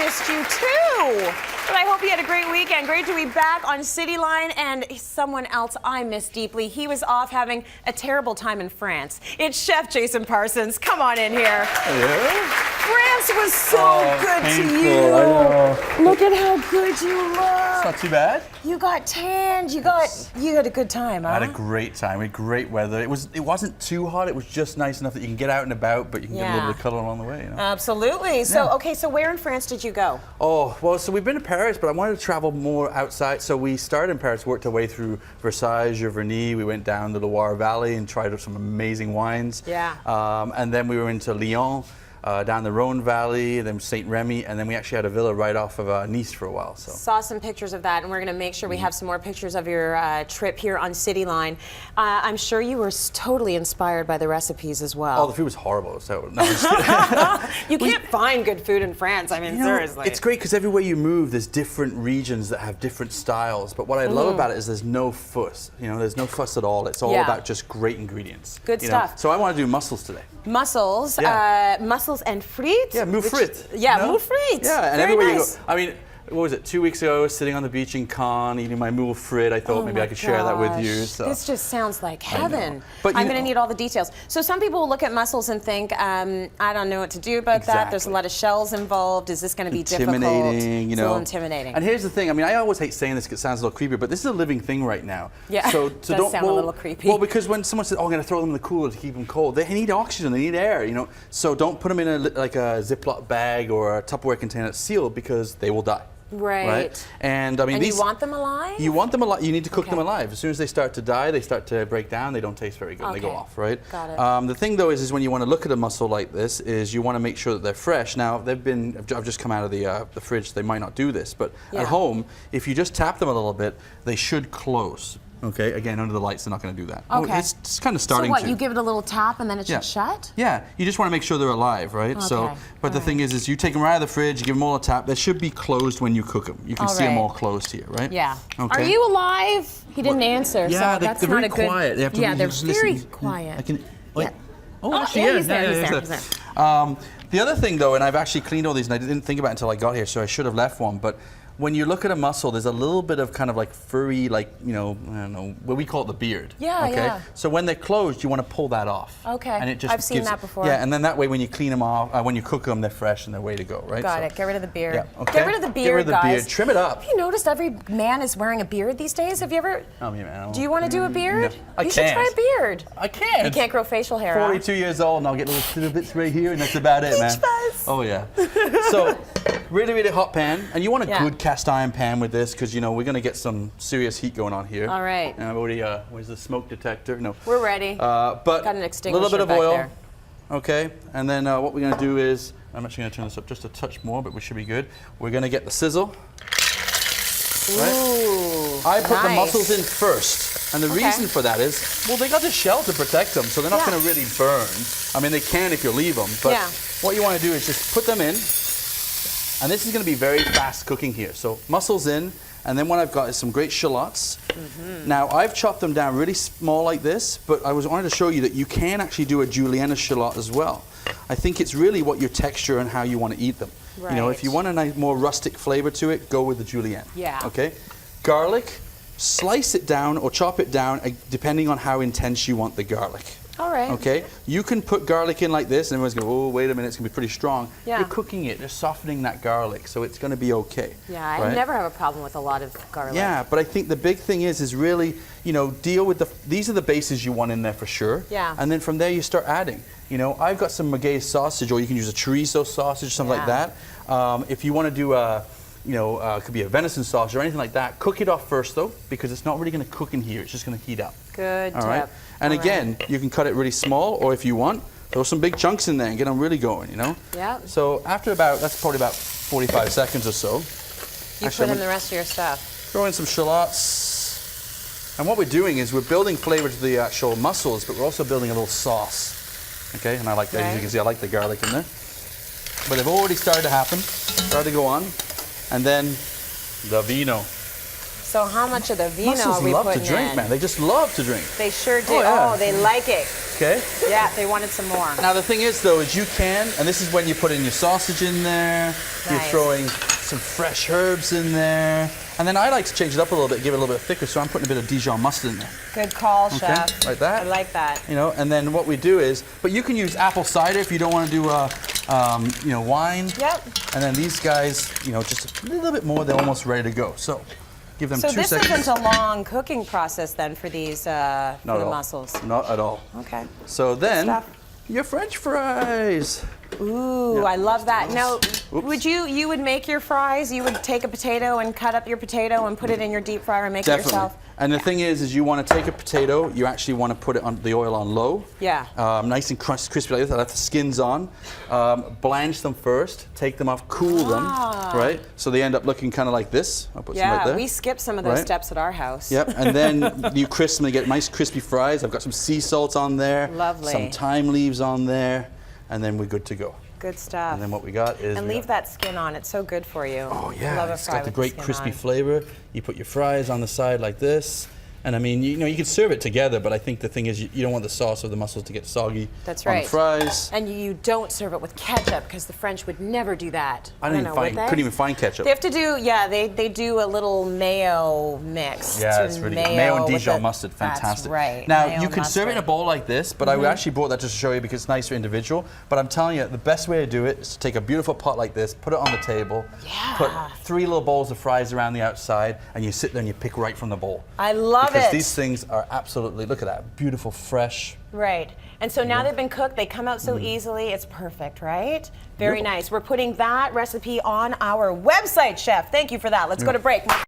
missed you too. But I hope you had a great weekend. Great to be back on City Line. And someone else I miss deeply. He was off having a terrible time in France. It's Chef Jason Parsons. Come on in here. Hello. France was so good painful, to you. I know. Look at how good you look. It's not too bad. You got tanned. You had a good time, huh? I had a great time. We had great weather. It wasn't too hot. It was just nice enough that you can get out and about, but you can get a little bit of color along the way. You know? Absolutely. So, okay, so where in France did you go? Oh, well, so we've been to Paris, but I wanted to travel more outside. So we started in Paris, worked our way through Versailles, Giverny. We went down the Loire Valley and tried some amazing wines. Yeah. And then we were into Lyon. Down the Rhone Valley, then Saint Remy, and then we actually had a villa right off of Nice for a while. So saw some pictures of that, and we're going to make sure we have some more pictures of your trip here on City Line. I'm sure you were totally inspired by the recipes as well. Oh, the food was horrible. So no, I'm just kidding. You can't find good food in France. I mean, seriously. It's great because everywhere you move, there's different regions that have different styles. But what I love about it is there's no fuss. You know, there's no fuss at all. It's all about just great ingredients. Good stuff. So I want to do mussels today. Mussels, mussels and frites. Yeah, mou frites. Yeah, mou frites. Yeah, and very everywhere nice. you go. I mean, what was it? 2 weeks ago, I was sitting on the beach in Cannes eating my moule frite. I thought maybe I could share that with you. So. This just sounds like heaven. But I'm going to need all the details. So some people will look at mussels and think, I don't know what to do about that. There's a lot of shells involved. Is this going to be difficult? Intimidating, you know. It's a little intimidating. And here's the thing. I mean, I always hate saying this because it sounds a little creepy, but this is a living thing right now. Yeah, so it does sound a little creepy. Well, because when someone says, "Oh, I'm going to throw them in the cooler to keep them cold," they need oxygen. They need air. You know. So don't put them in like a Ziploc bag or a Tupperware container that's sealed because they will die. Right. And I mean, you want them alive? You want them alive. You need to cook them alive. As soon as they start to die, they start to break down. They don't taste very good. They go off, right? Got it. The thing though is when you want to look at a mussel like this, is you want to make sure that they're fresh. Now I've just come out of the fridge. They might not do this, but at home, if you just tap them a little bit, they should close. Okay, again, under the lights, they're not going to do that. Okay. It's kind of starting to. So what, you give it a little tap and then it should shut? Yeah, you just want to make sure they're alive, right? Okay. So, but the thing is you take them right out of the fridge, you give them all a tap. They should be closed when you cook them. You can see them all closed here, right? Yeah. Okay. Are you alive? He didn't answer, yeah, so that's they're not very a good... quiet. They have to they're very listen. quiet. I can, Yeah. Oh, actually, he's there. The other thing, though, and I've actually cleaned all these, and I didn't think about it until I got here, so I should have left one, but when you look at a mussel, there's a little bit of kind of like furry, like, you know, I don't know, what we call it the beard. Yeah, okay? yeah. So when they're closed, you want to pull that off. Okay, and it just I've seen that before. Yeah, and then that way when you clean them off, when you cook them, they're fresh and they're way to go, right? Got it. Get rid of the beard. Yeah, okay. Get rid of the beard, Get rid of the guys. beard. Trim it up. Have you noticed every man is wearing a beard these days? Have you ever... Oh, yeah, man. Do you want to do a beard? No, you should try a beard. I can't. You can't grow facial hair. 42 years old, and I'll get little bits right here, and that's about it, man. Oh, yeah. So, really, really hot pan, and you want a good cast iron pan with this, because, you know, we're going to get some serious heat going on here. All right. And I've already, where's the smoke detector? No. We're ready. But got an extinguisher a little bit of back oil. there. Okay, and then what we're going to do is, I'm actually going to turn this up just a touch more, but we should be good. We're going to get the sizzle. Right? Ooh, I put the mussels in first, and the reason for that is, well, they got the shell to protect them, so they're not going to really burn. I mean, they can if you leave them, but what you want to do is just put them in, and this is going to be very fast cooking here. So mussels in, and then what I've got is some great shallots. Now, I've chopped them down really small like this, but I wanted to show you that you can actually do a julienne shallot as well. I think it's really what your texture and how you want to eat them. Right. You know, if you want a nice, more rustic flavor to it, go with the julienne. Yeah. Okay? Garlic, slice it down or chop it down depending on how intense you want the garlic. All right. Okay? You can put garlic in like this and everyone's going, oh, wait a minute, it's going to be pretty strong. Yeah. You're cooking it, you're softening that garlic, so it's going to be okay. Yeah, I never have a problem with a lot of garlic. Yeah, but I think the big thing is really, you know, deal with these are the bases you want in there for sure. Yeah. And then from there you start adding. You know, I've got some Maguey sausage, or you can use a chorizo sausage, something like that. If you want to do a, you know, it could be a venison sausage or anything like that, cook it off first though, because it's not really going to cook in here, it's just going to heat up. Good All right? And again, you can cut it really small, or if you want, throw some big chunks in there and get them really going, you know? Yeah. So after that's probably about 45 seconds or so. You put in the rest of your stuff. Throw in some shallots. And what we're doing is we're building flavor to the actual mussels, but we're also building a little sauce. Okay, and I like that. As you can see, I like the garlic in there. But they've already started to happen, started to go on. And then the vino. So how much of the vino Mussels are we love putting to drink, in? man. They just love to drink. They sure do. Oh, yeah. Oh, they like it. Okay. Yeah, they wanted some more. Now the thing is though, is you can, and this is when you put in your sausage in there, you're Nice. throwing some fresh herbs in there, and then I like to change it up a little bit, give it a little bit thicker, so I'm putting a bit of Dijon mustard in there. Good call, Okay, chef. like that. I like that. You know, and then what we do is, but you can use apple cider if you don't want to do, you know, wine. Yep. And then these guys, you know, just a little bit more, they're almost ready to go. So give them So 2 this seconds. isn't a long cooking process then for these for Not the at all. mussels. Not at all. Okay. So then, stuff. your French fries. Ooh, Yeah. I love that. Now, Oops. would you would make your fries? You would take a potato and cut up your potato and put it in your deep fryer and make it Definitely. yourself? And the thing is you want to take a potato, you actually want to put it on the oil on low. Yeah. Nice and crispy like this. I'll have the skins on. Blanch them first, take them off, cool them, right? So they end up looking kind of like this. I'll put some right Yeah, there. we skip some of those Right. steps at our house. Yep, and then you crisp them, you get nice crispy fries. I've got some sea salt on there. Lovely. Some thyme leaves on there, and then we're good to go. Good stuff. And then what we got is... And we leave got- that skin on. It's so good for you. Oh yeah, Love a it's fry got the with great skin crispy on. flavor. You put your fries on the side like this. And I mean, you know, you can serve it together, but I think the thing is you don't want the sauce or the mussels to get soggy That's on right. the fries. And you don't serve it with ketchup because the French would never do that. I don't didn't know, find, would they? couldn't even find ketchup. They have to do, yeah, they do a little mayo mix. Yeah, it's really good. Mayo and with Dijon the- mustard, fantastic. That's right. Now, mayo you and can serve it in a mustard. bowl like this, but I actually brought that just to show you because it's nicer individual. But I'm telling you, the best way to do it is to take a beautiful pot like this, put it on the table, put 3 little bowls of fries around the outside, and you sit there and you pick right from the bowl. I love because it. these things are absolutely, look at that, beautiful, fresh. Right. And so now they've been cooked, they come out so easily, it's perfect, right? Very Beautiful. nice. We're putting that recipe on our website, Chef. Thank you for that. Let's go to break.